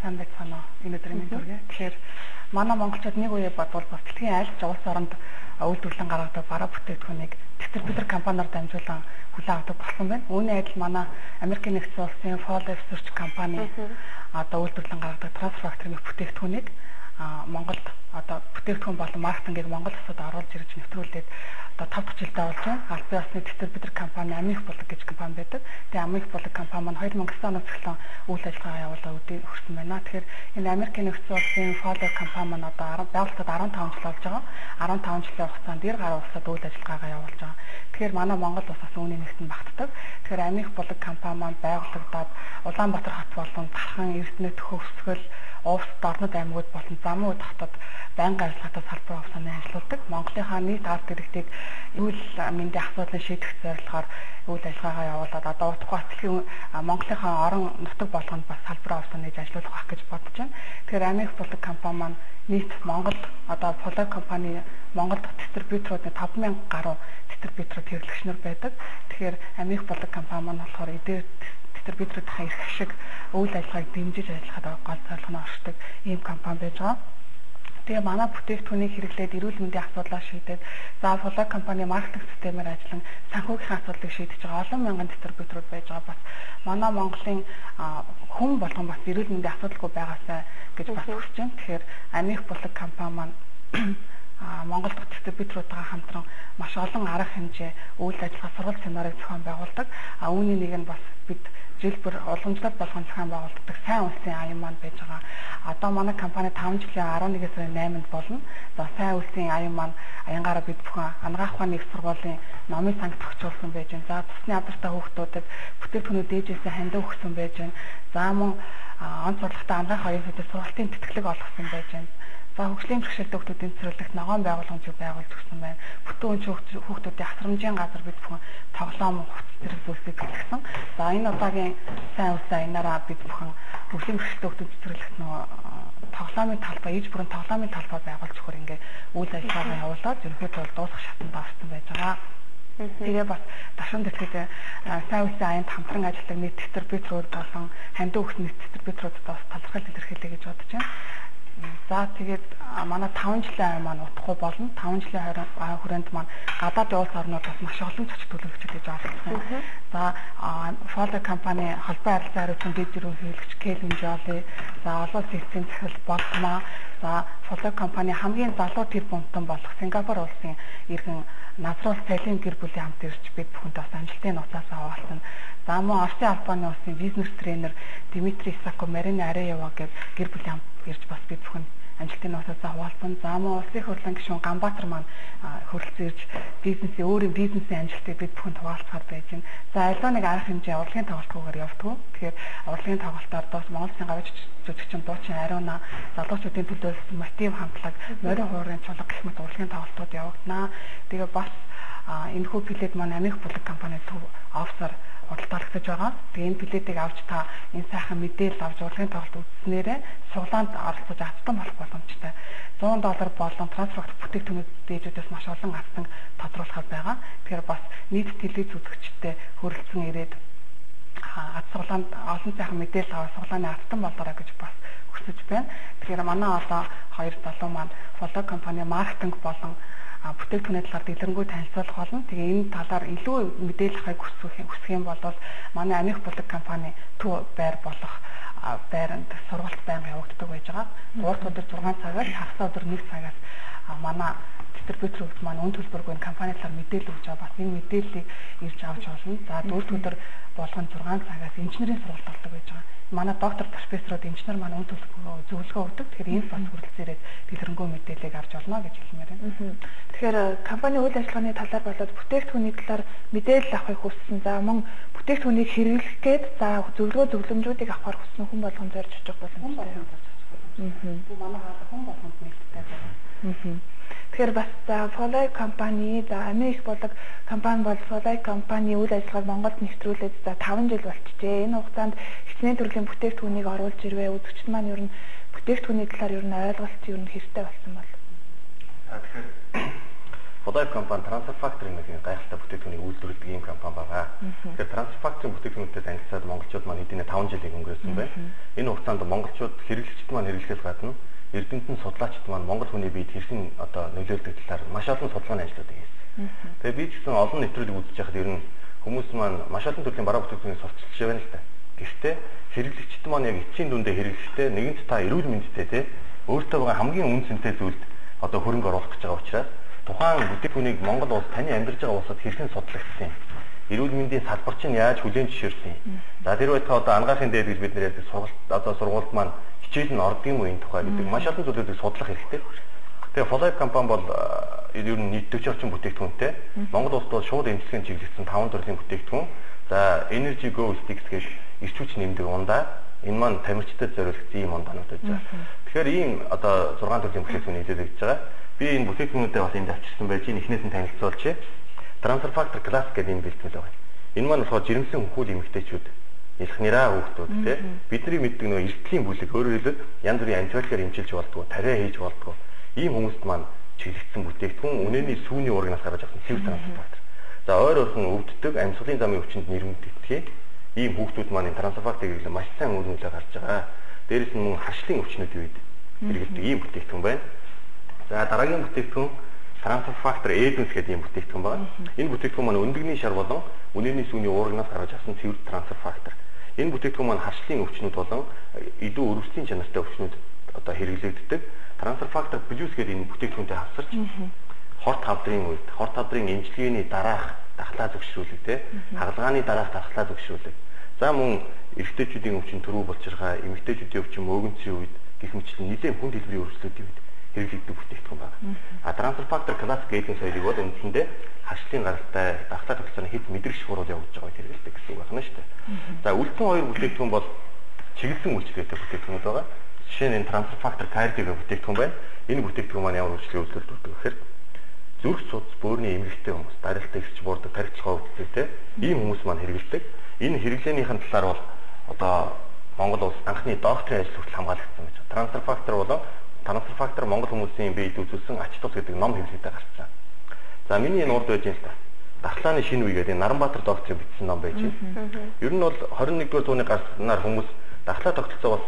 сайн байцгаана уу энэ өдрийн мэнд хүргэе. Тэгэхээр манай монголчууд нэг үе бодвол бас дэлхийн аль ч улс оронд үйлдвэрлэн гаргадаг бараа бүтээгдэхүүнийг дистрибьютор компаниар дамжуулан хүлээн авдаг болсон байна. Үүний адил манай Америкийн нэгдсэн улсын Ford Research компани үйлдвэрлэн гаргадаг Transfer Factory-ийн бүтээгдэхүүнийг Монголд бүтээгдэхүүн болон маркетингийг Монгол улсад оруулж ирж нэвтрүүлээд 5 жилдээ болж байна. Албан ёсны дистрибьютор компани Амих булаг гэж компани байдаг. Тэгээ Амих булаг компани маань 2009 оноос эхлэн үйл ажиллагаа явуулаад хүрсэн байна. Тэгэхээр энэ Америкийн нэгдсэн улсын Ford компани маань байгууллагад 15 жил болж байгаа. 15 жилийн хугацаанд 90 гаруй улсад үйл ажиллагаагаа явуулж байгаа. Тэгэхээр манай Монгол улсаас үүний нэгт нь багтдаг. Тэгэхээр Амих булаг компани маань байгуулагдаад Улаанбаатар хот болон Тархан, Эрдэнэ, Төхөвсгөл, Увс, Дорнод аймагуд болон Замууд хотод байнгын ажиллагаатай салбар офсны ажилладаг. Монголынхаа нийт ард иргэдийг эрүүл мэндийн асуудлыг шийдэх зорилгоор үйл ажиллагаагаа явуулаад утгагүй дэлхийн Монголынхаа орон нутаг болгонд бас салбар офс нээж ажиллах байх гэж бодож байна. Тэгэхээр Амих булаг компани маань нийт Монголд булаг компани Монголд дистрибьюторуудын 5000 гаруй дистрибьюторууд хэрэглэгчнэр байдаг. Тэгэхээр Амих булаг компани маань болохоор эдгээр дистрибьюторуудын эрх ашиг үйл ажиллагааг дэмжиж ажиллахад гол зорилго нь оршдог ийм компани байж байгаа. Тэгээ манай бүтээгдэхүүнийг хэрэглээд эрүүл мэндийн асуудлаа шийдээд булаг компани маркетинг системээр ажиллан санхүүгийн асуудлыг шийдэж байгаа олон мянган дистрибьюторууд байж байгаа. Бас манай Монголын хүн болгон бас эрүүл мэндийн асуудалгүй байгаасай гэж бас хүсэж байна. Тэгэхээр Амих булаг компани маань Монгол дахь дистрибьюторуудаа хамтран маш олон арга хэмжээ үйл ажиллагаа сургалт семинарыг зохион байгуулдаг. Үүний нэг нь бас бид жил бүр уламжлалт болгон зохион байгуулдаг сайн үлсийн аян маань байж байгаа. Одоо манай компани 5 жилийн 11 сарын 8-нд болно. За сайн үлсийн аян маань аянгаараа бид бүхэн ангаах ухааны их сургуулийн номын санг тогтчулсан байж байна. За цусны алдартай хүүхдүүдэд бүтээгдэхүүнүүд дээжээсээ хандив өгсөн байж байна. За мөн онц бодлоготой ангаах оюутнуудад сургалтын тэтгэлэг олгосон байж байна. За хөгжлийн бэрхшээлтэй хүүхдүүдийн цэцэрлэгт ногоон байгууламжийг байгуулж өгсөн байна. Бүтэн хүүхдүүдийн асрамжийн газар бид бүхэн тоглоом зэрэг зүйлсийг бэлтгэсэн. За энэ удаагийн сайн үлсэн аянаараа бид бүхэн хөгжлийн бэрхшээлтэй хүүхдүүд цэцэрлэгт тоглоомын талбай, иж бүрэн тоглоомын талбай байгуулж өгөхөр ингээ үйл ажиллагаа явуулаад ерөнхийдөө дуусах шатанд орсон байж байгаа. Тэгээ бас дашин дэлхийд сайн үлсэн аянд хамтран ажилладаг нийт дистрибьюторууд болон хандив өгсөн дистрибьюторуудад бас талархал илэрхийлье гэж бодож байна. За тэгээд манай 5 жилийн аян маань утгагүй болно. 5 жилийн хүрээнд маань гадаадын улс орнуудаас маш олон зочих төлөвлөгч гэж оролцсон. За Ford компани холбоо харилцаа хариуцсан дэд ерөнхийлөгч Келвин Жоли, за олон улсын эцсийн захирал Болтма, за Ford компани хамгийн залуу тэр бомтон болох Сингапур улсын иргэн Назрул Салим гэр бүлийн хамт ирж бид бүхэнтэй бас амжилтын нуцаас аваалсан. За мөн Оросын албаны улсын бизнес тренер Дмитрий Исако, Марина Ареева гэх гэр бүлийн хамт ирж бас бид бүхэн амжилтын нуцаас аваалсан. За мөн улсын хурлын гишүүн Ганбаатар маань хөрөлцөн ирж өөрийн бизнесийн амжилтыг бид бүхэнд хуваалцахаар байж байна. За аливаа нэг арга хэмжээ урлагийн тоглолтгүйгээр явдаг. Тэгэхээр урлагийн тоглолтоор доос Монгол Улсын гавьч жүжигчин Дуучин Ариуна, залуучуудын төлөөлсөн мотив хамтлаг, морин хуурын чулга гэх мэт урлагийн тоглолтууд явагдана. Тэгээ бас энэхүү плед маань Амих булаг компани төв офсоор худалдаалагдаж байгаа. Тэгээ энэ пледийг авч та энэ сайхан мэдээлэл авч урлагийн тоглолт үзснээрээ суглаанд оролцож авсан болох боломжтой. $100 болон трансферт бүтээгдэхүүнүүд дээжүүдээс маш олон авсан тодруулахад байгаа. Тэгэхээр бас нийт телевиз үзэгчтэй хөрөлцөн ирээд суглаанд олон сайхан мэдээлэл аваад суглааны автан болоорой гэж бас хүсэж байна. Тэгэхээр манай одоо хоёр залуу маань Ford компани маркетинг болон бүтээгдэхүүний талаар дэлгэрэнгүй танилцуулах болно. Тэгээ энэ талаар илүү мэдээлэл авахыг хүсэх юм бол манай Амих булаг компани төв байр болох байранд сургалт байнга явагддаг байж байгаа. 3 өдөр 6 цагаас, хагас өдөр 1 цагаас манай дистрибьюторууд маань үн төлбөргүй компани талаар мэдээлэл өгч байгаа. Бас энэ мэдээллийг ирж авч болно. За 4 өдөр болгон 6 цагаас инженерийн сургалт болдог байж байгаа. Манай доктор профессорууд инженер маань үн төлбөргүй зөвлөгөө өгдөг. Тэгэхээр энэ бас хүрэлцээрээ дэлгэрэнгүй мэдээллийг авч олно гэж хэлмээр байна. Тэгэхээр компани үйл ажиллагааны талаар болоод бүтээгдэхүүний талаар мэдээлэл авахыг хүссэн. За мөн бүтээгдэхүүнийг хэрэглэх гээд за зөвлөмжүүдийг авахар хүссэн хүн болгон зорж очих боломжтой. Манай хүн болгонд нэгдтэй байна. Тэгэхээр бас Ford компани, за Амих булаг компани бол Ford компани үйл ажиллагааг Монголд нэвтрүүлээд за 5 жил болчихжээ. Энэ хугацаанд хичнээн төрлийн бүтээгдэхүүнийг оруулж ирвэ. Үзэгчид маань ер нь бүтээгдэхүүний талаар ер нь ойлголт ер нь хэрэгтэй болсон бол. Тэгэхээр Folive компани Transfer Factory нэг гайхалтай бүтээгдэхүүнийг үйлдвэрлэдэг ийм компани байгаа. Тэгэхээр Transfer Factory бүтээгдэхүүнтэй танилцаад монголчууд маань хэдийнэ 5 жилийг өнгөрөөсөн байна. Энэ хугацаанд монголчууд хэрэглэгчид маань хэрэглэхээс гадна эрдэмтэн судлаачид маань монгол хүний биед хэрхэн одоо нөлөөлдөг талаар маш олон судалгааны ажлууд хийсэн. Тэгээ би ч гэсэн олон нэвтрүүлэг үзэж байхад ер нь хүмүүс маань маш олон төрлийн бараа бүтээгдэхүүнийг сурталчилж байна л да. Гэхдээ хэрэглэгчид маань яг эцсийн дүндээ хэрэглэхдээ нэгэнт та эрүүл мэндтэй те өөртөө байгаа хамгийн үнцэнтэй зүйлд одоо хөрөнгө оруулах гэж байгаа учраас тухайн бүтээгдэхүүнийг Монгол улс таны амьдарч байгаа улсад хэрхэн судлагдсан юм? Эрүүл мэндийн салбар чинь яаж хүлээн зөвшөөрсөн юм? За тэр байтугай одоо ангаахын дээд гэж бид нэр ярьдаг сургуульд маань хичээл нь ордог юм уу энэ тухай гэдэг маш олон зүйлүүдийг судлах хэрэгтэй. Тэгээ Folive компани бол ер нь нийт 40 орчим бүтээгдэхүүнтэй. Монгол улсад бол шууд эмчилгээнд чиглэгдсэн 5 төрлийн бүтээгдэхүүн. За Energy Go Sticks гэж эрч хүч нэмдэг ундаа. Энэ маань тамирчдад зориулагдсан ийм ундаанууд байж байгаа. Тэгэхээр ийм одоо 6 төрлийн бүтээгдэхүүн нийлүүлж байгаа. Би энэ бүтээгдэхүүнүүдээ бас энд авчирсан байж энэхнээс нь танилцуулчих. Transfer Factor Class гэдэг энэ бэлтгэл байгаа. Энэ маань болохоор жирэмсэн хөхүүл эмэгтэйчүүд ялах нэраа хүүхдүүд те бидний мэддэг нөгөө эртлийн бүлэг өөрөөр хэлбэл янз бүрийн антибиотикаар эмчилж болдгоо, тариа хийж болдгоо. Ийм хүмүүст маань чиглэгдсэн бүтээгдэхүүн үнэний сүүний уургнаас гарч авсан цэвэр Transfer Factor. За ойр орхон өвддөг амьсгалын замын өвчнөд нэрмэгдэх ийм хүүхдүүд маань Transfer Factor-ийг маш сайн үр нөлөө гарч байгаа. Дээрээс нь мөн харшлын өвчнөдийн үед хэрэглэдэг ийм бүтээгдэхүүн байна. За дараагийн бүтээгдэхүүн Transfer Factor Edens гэдэг ийм бүтээгдэхүүн байна. Энэ бүтээгдэхүүн маань өндөгний шар болон үнэний сүүний уургнаас гарч авсан цэвэр Transfer Factor. Энэ бүтээгдэхүүн маань харшлын өвчнөд болон илүү өрөвслийн чанартай өвчнөд одоо хэрэглэгддэг. Transfer Factor Plus гэдэг энэ бүтээгдэхүүнтэй хавсарч хорт хавдрын үед хорт хавдрын эмчилгээний дараах дахлаа зөвшөөрүүлэг те хагалгааны дараах дахлаа зөвшөөрүүлэг. За мөн эрэгтэйчүүдийн өвчин төрүү болчирхаа, эмэгтэйчүүдийн өвчин мөөгөнцийн үед гэх мэтлэн нэлээд хүнд хэлбэрийн өрсөлдүүдийн үед хэрэглэгддэг бүтээгдэхүүн байна. Transfer Factor Class гэдэг соёлыг бол үндсэндээ харшлын гаралтай дахлаа тогтолцооны хэд мэдрэгч хурал явуулж байгааг хэрэглэдэг гэсэн үг байна шүү дээ. За үлдсэн хоёр бүтээгдэхүүн бол чиглэсэн үйлчлэгтэй бүтээгдэхүүнүүд байгаа. Жишээ нь Transfer Factor Cardi гэх бүтээгдэхүүн байна. Энэ бүтээгдэхүүн маань ямар үйлчлэг үзүүлдэг гэхээр зүрх судас бөөрийн эмгэгтэй хүмүүс, дарилтаа ихсэж буурдаг, тархицгаа өвдөлтэй ийм хүмүүс маань хэрэглэдэг. Энэ хэрэглээнийхэн талаар бол одоо Монгол улс анхны докторийн ажил хүртэл хамгаалагдсан гэж. Transfer Factor болон Transfer Factor Монгол хүмүүсийн биед үзүүлсэн ач тус гэдэг ном хэвлэгдэж гарсан. За миний энэ урд байж юм та. Дахлааны шинэ үе гэдэг Наранбаатар докторийн бичсэн ном байж байна. Ер нь бол 21-р зууны гарснаар хүмүүс дахлаа тогтолцоо бас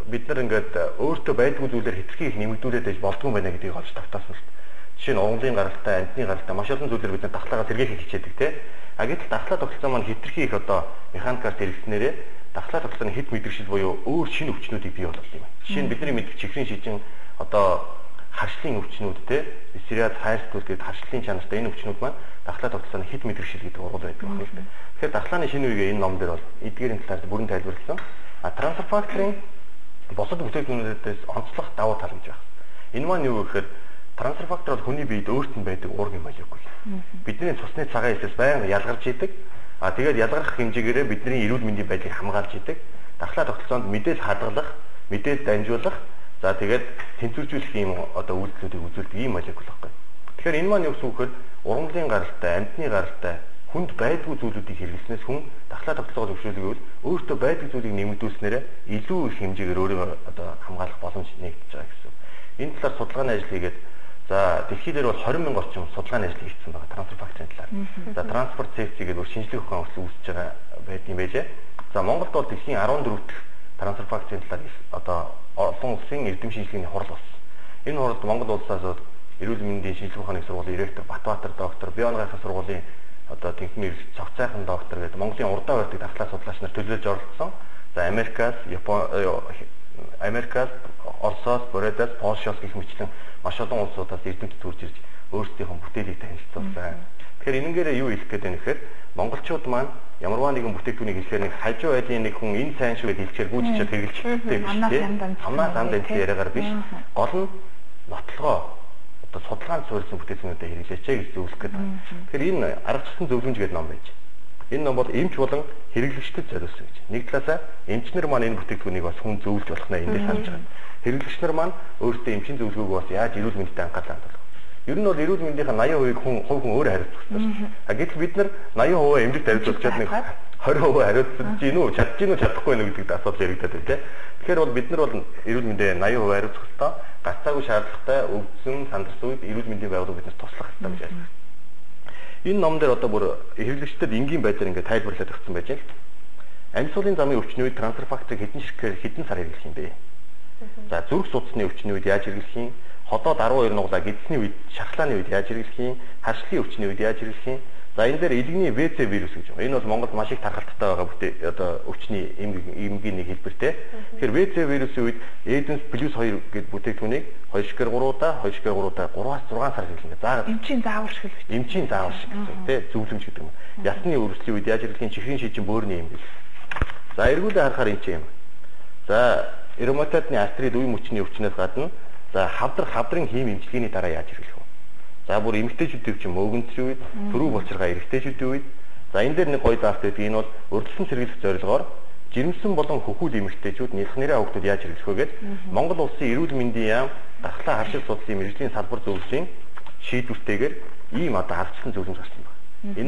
бид нар ингээд өөртөө байдгүй зүйлээр хэтэрхий их нэмэгдүүлээд байж болдгүй байна гэдгийг олж тогтоосон шүү дээ. Жишээ нь ургамлын гаралтай, амьтны гаралтай маш олон зүйлээр бид нар дахлаагаа сэргээхийг хичээдэг те. А гэтэл дахлаа тогтолцоо маань хэтэрхий их одоо механикаар хэрэгснээрээ дахлаа тогтолцооны хэд мэдрэгшил буюу өөр шинэ өвчнүүдийг бий болгох юм байна. Жишээ нь бидний мэддэг чихрийн шижин одоо харшлын өвчнүүд те, псориаз, хайрцагт гэдэг харшлын чанартай энэ өвчнүүд маань дахлаа тогтолцооны хэд мэдрэгшил гэдэг урал байдаг байна л да. Тэгэхээр дахлааны шинэ үеийн энэ ном дээр бол эдгээрийн талаар бүрэн тайлбарласан. Transfer Factor-ийн босод бүтээгдэхүүнүүдээс онцлог давуу тал гэж байна. Энэ маань юу гэхээр Transfer Factor бол хүний биед өөрт нь байдаг уургийн молекул. Бидний цусны цагаан эсээс байнга ялгарч идэг. Тэгээд ялгарх хэмжээгээрээ бидний эрүүл мэндийн байдлыг хамгаалж идэг. Дахлаа тогтолцоонд мэдээлэл хадгалах, мэдээлэл дамжуулах, за тэгээд тэнцвэржүүлэх ийм одоо үйлдэлүүдийг үзүүлдэг ийм молекул байхгүй. Тэгэхээр энэ маань юу гэсэн үг вэ? Ургамлын гаралтай, амьтны гаралтай хүнд байдгүй зүйлүүдийг хэрэглэснээс хүн дахлаа тогтолцоогоо зөвшөөрдөг бол өөртөө байдаг зүйлийг нэмэгдүүлснээрээ илүү их хэмжээгээр өөрийгөө одоо хамгаалах боломж нэгдэж байгаа гэсэн. Энэ талаар судалгааны ажил хийгээд за дэлхийд дээр бол 20 мянган орчим судалгааны ажил хийгдсэн байгаа Transfer Factor-ийн талаар. За Transfer Safety гэдэг бүр шинжлэх ухаан өсөлт үүсэж байгаа байдсан байжээ. За Монголд бол дэлхийн 14 дахь Transfer Factor-ийн талаар одоо олон улсын эрдэм шинжилгээний хурал болсон. Энэ хуралд Монгол улсаас эрүүл мэндийн шинжлэх ухааны сургуулийн ректор Батбаатар доктор, бие оноогийнхаа сургуулийн одоо тэнхимийн цогцайхан доктор гэдэг Монголын урдаа барьдаг дахлаа судлаач нар төлөөлж оролцсон. За Америкаас, Оросоос, Бурайдаас, Польшоос гэх мэтлэн маш олон улсуудаас эрдэмтэд төрж ирж өөрсдийнхөө бүтээлийг танилцуулсан. Тэгэхээр энэгээр юу хэлэх гээд байна гэхээр монголчууд маань ямарваа нэгэн бүтээгдэхүүнийг хэлэхээр нэг хажуу айлын нэг хүн энэ сайн шүү гэж хэлчихээр гүйцэд хэрэгжилчтэй биш тийм. Амнаа зам дамжсан яриагаар биш. Гол нь нотлогоо одоо судалгаанд суурилсан бүтээгдэхүүнүүдэд хэрэглээч гэж зөвлөх гэдэг. Тэгэхээр энэ аргачлалын зөвлөмж гэдэг ном байж. Энэ ном бол эмч болон хэрэглэгчдэд зориулсан гэж. Нэг талаасаа эмчнэр маань энэ бүтээгдэхүүнийг бас хүн зөвлөж болох нэ эндээ санаж байгаа. Хэрэглэгч нар маань өөртөө эмчийн зөвлөгөөг бас яаж эрүүл мэндэд анхаалаа хандуулах. Ер нь бол эрүүл мэндийн 80% хүн өөрөө хариуцах хэрэгтэй. А гэтэл бид нар 80% эмнэлэгт хариуцуулчаад нэг 20% хариуцж гин үү, чадж гин үү, чадахгүй байна гэдэг асуудал яригдаад байна тийм. Тэгэхээр бол бид нар бол эрүүл мэндийн 80% хариуцах хэрэгтэй. Гацаагүй шаардлагатай өвдсөн сандарсан үед эрүүл мэндийн байгууллага биднээс туслах хэрэгтэй гэж ярьсан. Энэ ном дээр одоо бүр хэрэглэгчдэд энгийн байдлаар ингээд тайлбарлаад өгсөн байж байна. Амьсгалын замын өвчний үед трансфер факторыг хэдэн сар хэрэглэх юм бэ? За зүрх судасны өвчний үед яаж хэрэглэх юм? Ходоод 12 нуглаа гидсний үед, шахлааны үед яаж хэрэглэх юм? Харшлын өвчний үед яаж хэрэглэх юм? За энэ дээр элэгний ВЦ вирус гэж байна. Энэ бол Монголд маш их тархалттай байгаа одоо өвчний эмгийн нэг хэлбэртэй. Тэгэхээр ВЦ вирусын үед Эденс плюс 2 гэдэг бүтээгдэхүүнийг 2/3 удаа 3-аас 6 сар хэрэглэнэ. За эмчийн заавар шиг л үү? Эмчийн заавар шиг гэсэн тийм зөвлөмж гэдэг юм. Ясны өрслийн үед яаж хэрэглэх юм? Чихрийн шижин бөөрийн эм гэл. За эргүүлээ харахаар энэ юм. За ревматодны артрит үе мөчний өвчнөөс гадна за хавдрын хийм эмчилгээний дараа яаж хэрэглэх вэ? За бүр эмэгтэйчүүдийн чинь мөгөнцрийн үед, төрүү булчиргаа эрэгтэйчүүдийн үед. За энэ дээр нэг гоё даалт гэдэг энэ бол урьдчилан сэргийлэх зорилгоор жирэмсэн болон хөхүүл эмэгтэйчүүд нэлх нэрээ хүүхдүүд яаж хэрэглэх вэ гэдэг Монгол улсын эрүүл мэндийн яам дархлаа харшиг судлалын мэргэжлийн салбар зөвлөлийн шийдвэртэйгээр ийм одоо хавцсан зөвлөмж гарсан байна. Энэ